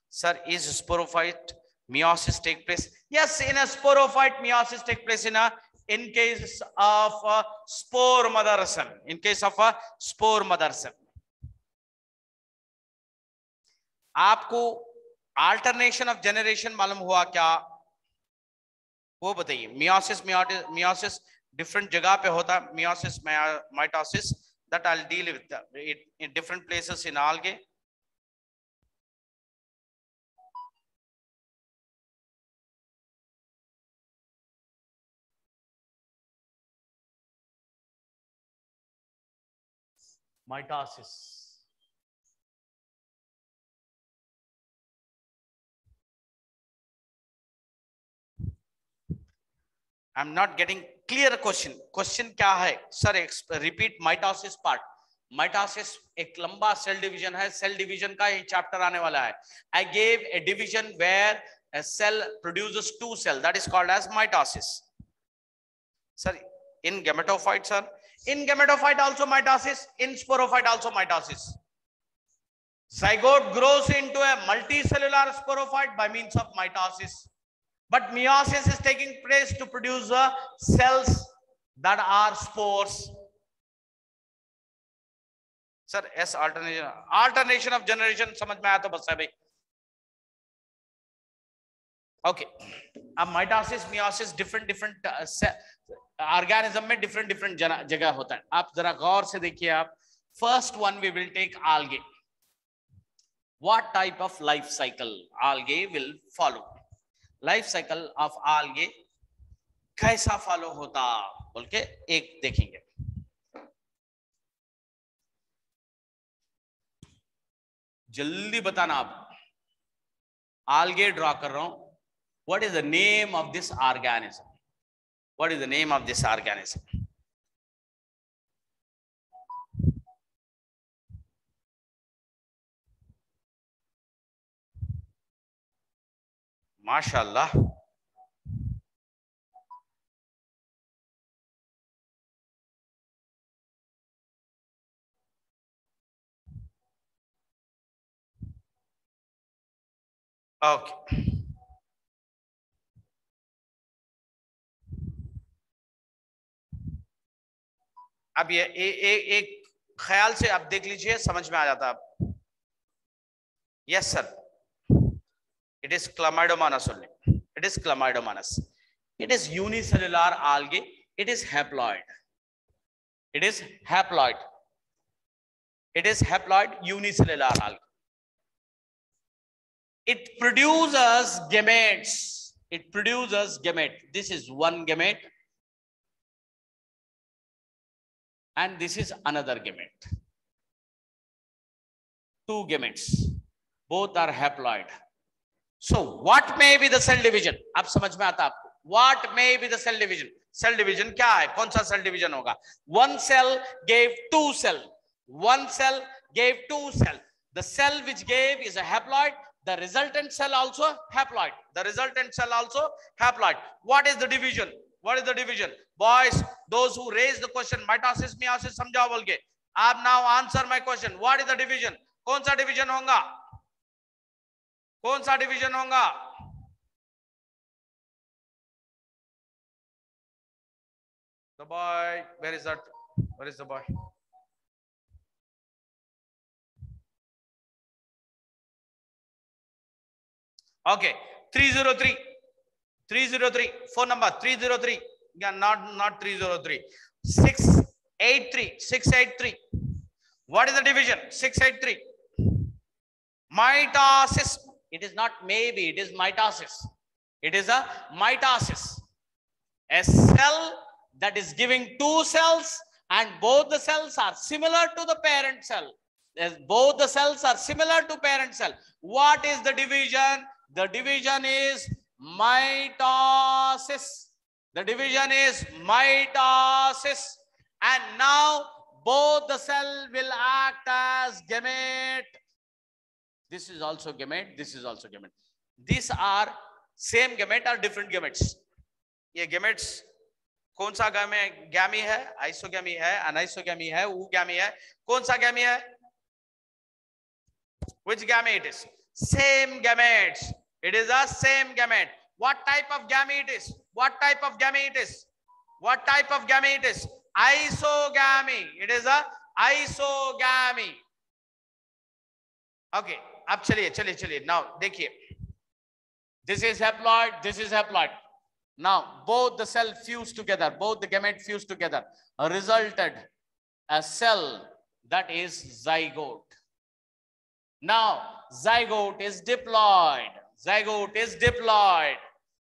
Sir, is sporophyte meiosis take place? Yes, in a sporophyte meiosis take place in case of a spore mother cell. In case of a spore mother cell. आपको alternation of generation मालूम हुआ क्या? वो बताइए. Meiosis different जगह पे होता है. Meiosis mitosis that I'll deal with it in different places in algae. Mitosis. I'm not getting clear question. Question क्या है? Sir, repeat mitosis part. Mitosis एक लंबा cell division है. Cell division का ये chapter आने वाला है. I gave a division where a cell produces two cells. That is called as mitosis. Sir, in gametophyte, sir. In gametophyte also mitosis. In sporophyte also mitosis. Zygote grows into a multicellular sporophyte by means of mitosis. But meiosis is taking place to produce cells that are spores. Sir, yes, alternation of generation समझ में आया तो बस है भाई. Okay. अब mitosis, meiosis different organism में different जगह होता है. आप जरा गौर से देखिए आप. First one we will take algae. What type of life cycle algae will follow? Life cycle of algae कैसा फॉलो होता बोल के एक देखेंगे. जल्दी बताना आप. algae ड्रॉ कर रहा हूं. What is the name of this organism? What is the name of this organism? माशाल्लाह. ओके, अब ये एक ख्याल से आप देख लीजिए, समझ में आ जाता है। Yes sir, it is Chlamydomonas only. It is Chlamydomonas. It is unicellular algae. It is haploid. It is haploid. It is haploid unicellular algae. It produces gametes. It produces gamete. This is one gamete. And this is another gamete. Two gametes. Both are haploid. So what may be the cell division? आप समझ में आता आपको? What may be the cell division? Cell division क्या है? कौन सा cell division होगा? One cell gave two cell. One cell gave two cell. The cell which gave is a haploid. The resultant cell also haploid. The resultant cell also haploid. What is the division? What is the division? Boys, those who raise the question, mitosis, meiosis, समझाओ बोल के. आप now answer my question. What is the division? कौन सा division होगा? कौन सा division होगा? The boy, where is that? Where is the boy? Okay, 303. 303. Phone number 303. Yeah, not 303. 683. 683. What is the division? 683. Mitosis. It is not maybe, it is mitosis. It is a mitosis. A cell that is giving two cells and both the cells are similar to the parent cell. Both the cells are similar to parent cell. What is the division? The division is mitosis. The division is mitosis. And now both the cell will act as gamete. This is also gamete. This is also gamete. These are same gamete or different gametes. ये gametes कौन सा गैमी है? Isogamy है, अनाइसोगैमी है, oogamy है. कौन सा गैमी है? Which gamete it is? Same gametes. It is a same gamete. What type of gamete it is? What type of gamete it is? What type of gamete it is? Isogamy. It is a isogamy. Okay. अब चलिए now देखिए, this is haploid, this is haploid. Now both the cell fuse together, both the gamete fuse together, resulted a cell that is zygote. Now zygote is diploid. Zygote is diploid.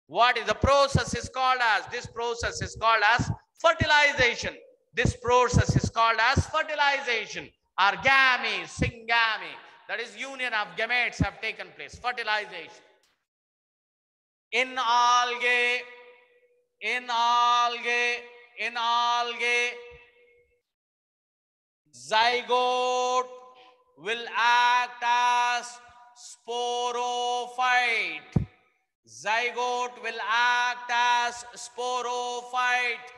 What is the process is called as? This process is called as fertilization. This process is called as fertilization. Or gamy, syngamy. That is union of gametes have taken place. Fertilization. In algae, zygote will act as sporophyte. Zygote will act as sporophyte.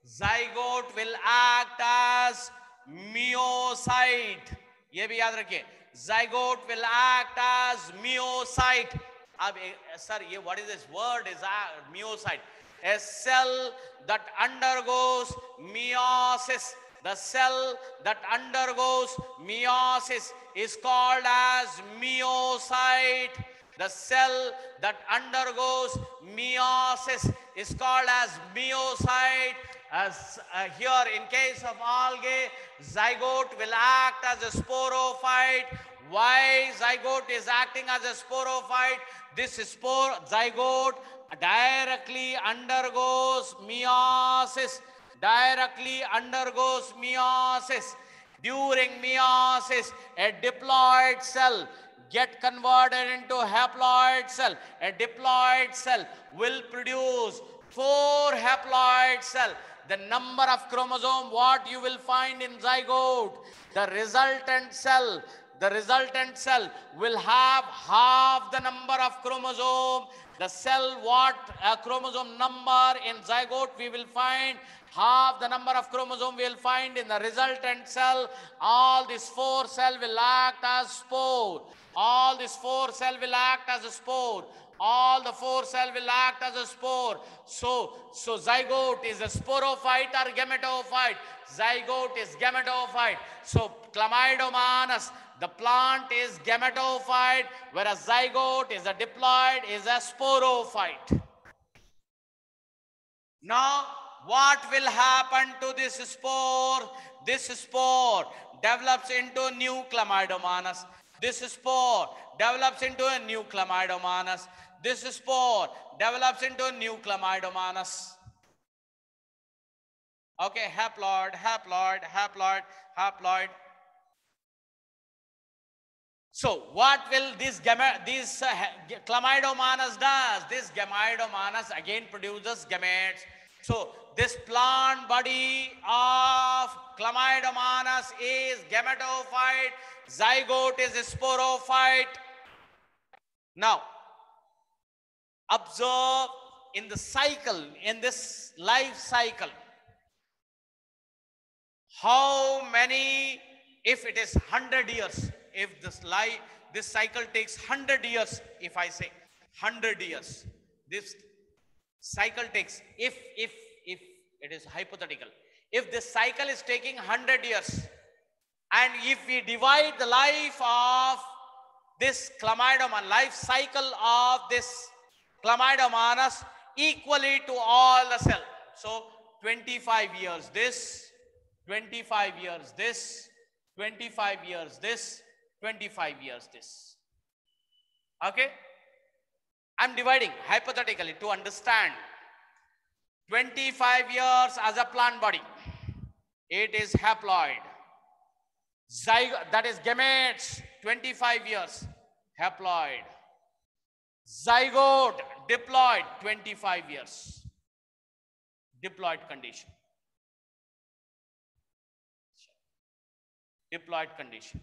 Zygote will act as myocyte. ये भी याद रखिए. Zygote will act as myocyte. अब sir, ये what is this word? Is myocyte. A cell that undergoes meiosis. The cell that undergoes meiosis is called as myocyte. The cell that undergoes meiosis is called as myocyte. As here in case of algae, zygote will act as a sporophyte. Why zygote is acting as a sporophyte? This zygote directly undergoes meiosis. Directly undergoes meiosis. During meiosis, a diploid cell get converted into haploid cell. A diploid cell will produce 4 haploid cells. The number of chromosome what you will find in zygote, the resultant cell the resultant cell will have half the number of chromosome. The cell, what chromosome number in zygote we will find, half the number of chromosome we will find in the resultant cell. All these 4 cells will act as spore. All these 4 cells will act as a spore. All the 4 cells will act as a spore. So zygote is a sporophyte or gametophyte? Zygote is gametophyte. So Chlamydomonas, the plant is gametophyte, whereas zygote is a diploid, is a sporophyte. Now, what will happen to this spore? This spore develops into new Chlamydomonas. This spore develops into a new Chlamydomonas. This spore develops into a new Chlamydomonas. Okay, haploid, haploid, haploid, haploid. So what will this Chlamydomonas does? This Chlamydomonas again produces gametes. So this plant body of Chlamydomonas is gametophyte, zygote is sporophyte. Now, observe in the cycle, in this life cycle, how many, if it is 100 years, if this cycle takes 100 years, if I say 100 years, this cycle takes, if it is hypothetical, if this cycle is taking 100 years, and if we divide the life of this Chlamydomonas, life cycle of this Chlamydomonas equally to all the cell. So 25 years this, 25 years this, 25 years this, 25 years this. Okay? I'm dividing hypothetically to understand. 25 years as a plant body. It is haploid. Zygote, that is gametes, 25 years, haploid. Zygote, diploid, 25 years. Diploid condition. Diploid condition.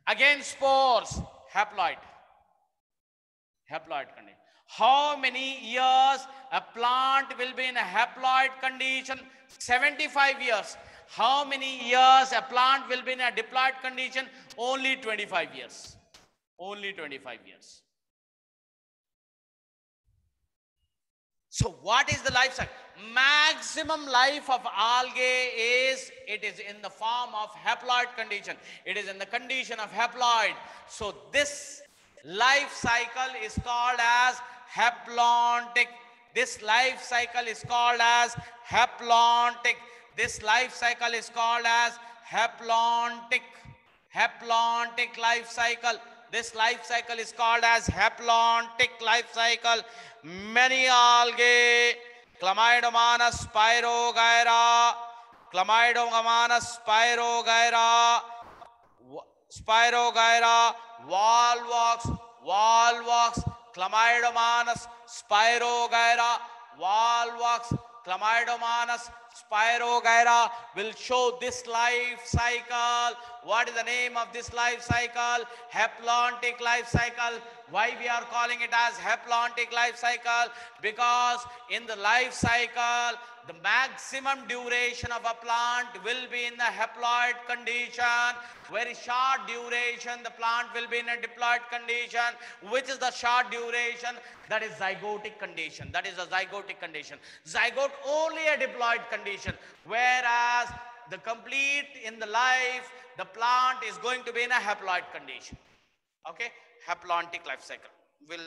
Again spores, haploid. Haploid condition. How many years a plant will be in a haploid condition? 75 years. How many years a plant will be in a diploid condition? Only 25 years. Only 25 years. So what is the life cycle? Maximum life of algae is, it is in the form of haploid condition. It is in the condition of haploid. So this life cycle is called as haplontic. This life cycle is called as haplontic. This life cycle is called as haplontic. Haplontic life cycle. This life cycle is called as haplontic life cycle. Many algae, Chlamydomonas spirogyra, Chlamydomonas spirogyra, spirogyra, Volvox, Chlamydomonas spirogyra, Volvox, Chlamydomonas spirogyra will show this life cycle. What is the name of this life cycle? Haplontic life cycle. Why we are calling it as haplontic life cycle? Because in the life cycle, the maximum duration of a plant will be in the haploid condition. Very short duration, the plant will be in a diploid condition. Which is the short duration? That is zygotic condition. That is a zygotic condition. Zygote only a diploid condition. Whereas the complete in the life, the plant is going to be in a haploid condition. Okay? Haplontic life cycle. We'll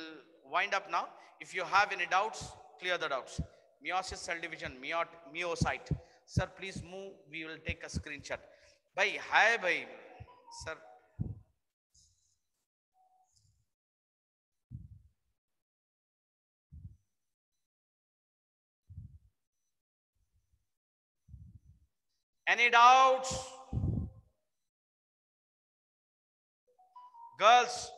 wind up now. If you have any doubts, clear the doubts. Meiosis, cell division, meiocyte. Sir, please move. We will take a screenshot. Bhai, hi, bhai. Sir. Any doubts? Girls.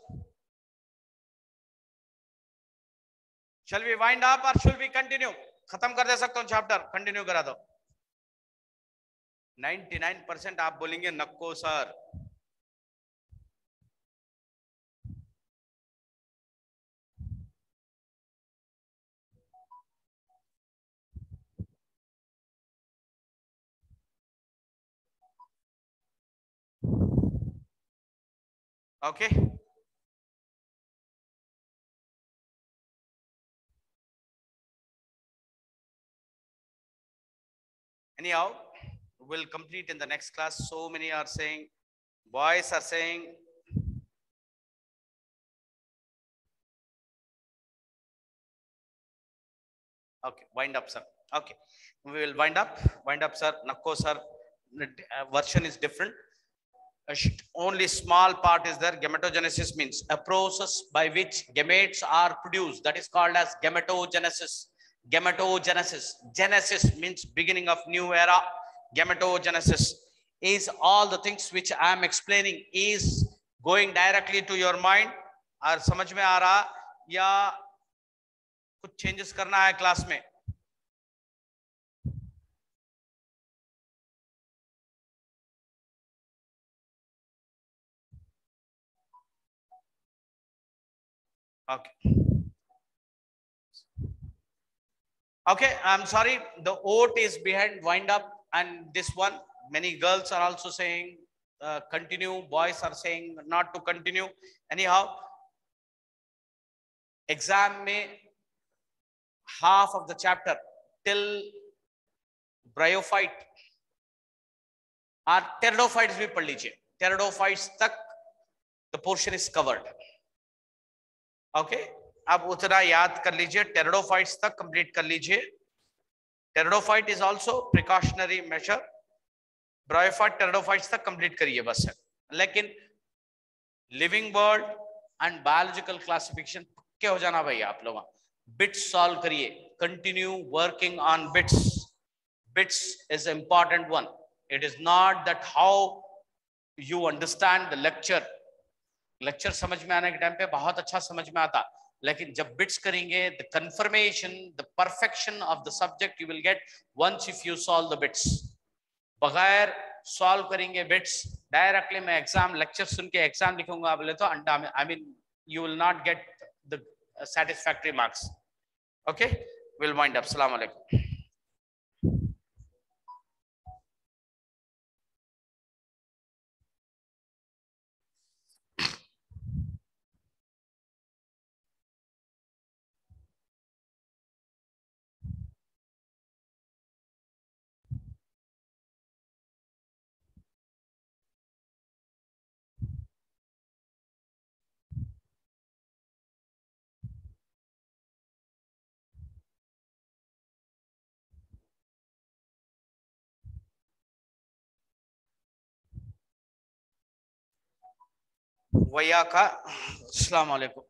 Shall we wind up or shall we continue? खत्म कर दे सकता हूँ chapter, continue करा दो. 99% आप बोलेंगे नक्को sir. Okay. Anyhow, we'll complete in the next class. So many are saying, boys are saying, okay, wind up, sir. Okay, we will wind up, sir. Nakko, sir. Version is different. Only small part is there. Gametogenesis means a process by which gametes are produced. That is called as gametogenesis. Gametogenesis. Genesis means beginning of new era. Gametogenesis is all the things which I am explaining is going directly to your mind. और समझ में आ रहा या कुछ changes करना है class में? Okay. Okay, I'm sorry. The oat is behind wind up, and this one, many girls are also saying continue. Boys are saying not to continue. Anyhow, exam में half of the chapter till bryophyte और pteridophytes भी पढ़ लीजिए. Pteridophytes तक the portion is covered. Okay, अब उतना याद कर लीजिए. Pteridophytes तक complete कर लीजिए. Pteridophyte is also precautionary measure. Bryophyte pteridophytes तक कंप्लीट करिए बस है. लेकिन living world and biological classification पक्के हो जाना भैया आप लोग. बिट्स सॉल्व करिए. Continue working on bits. Bits is important one. It is not that how you understand the lecture. Lecture समझ में आने के टाइम पे बहुत अच्छा समझ में आता, लेकिन जब बिट्स करेंगे the confirmation the perfection of the subject you will get once if you solve the bits. बगैर सॉल्व करेंगे बिट्स डायरेक्टली मैं एग्जाम लेक्चर सुन के एग्जाम लिखूंगा बोले तो अंडा में I mean you will not get the satisfactory marks. Okay, we'll wind up. Assalamu alaikum. वैया का अस्सलाम वालेकुम.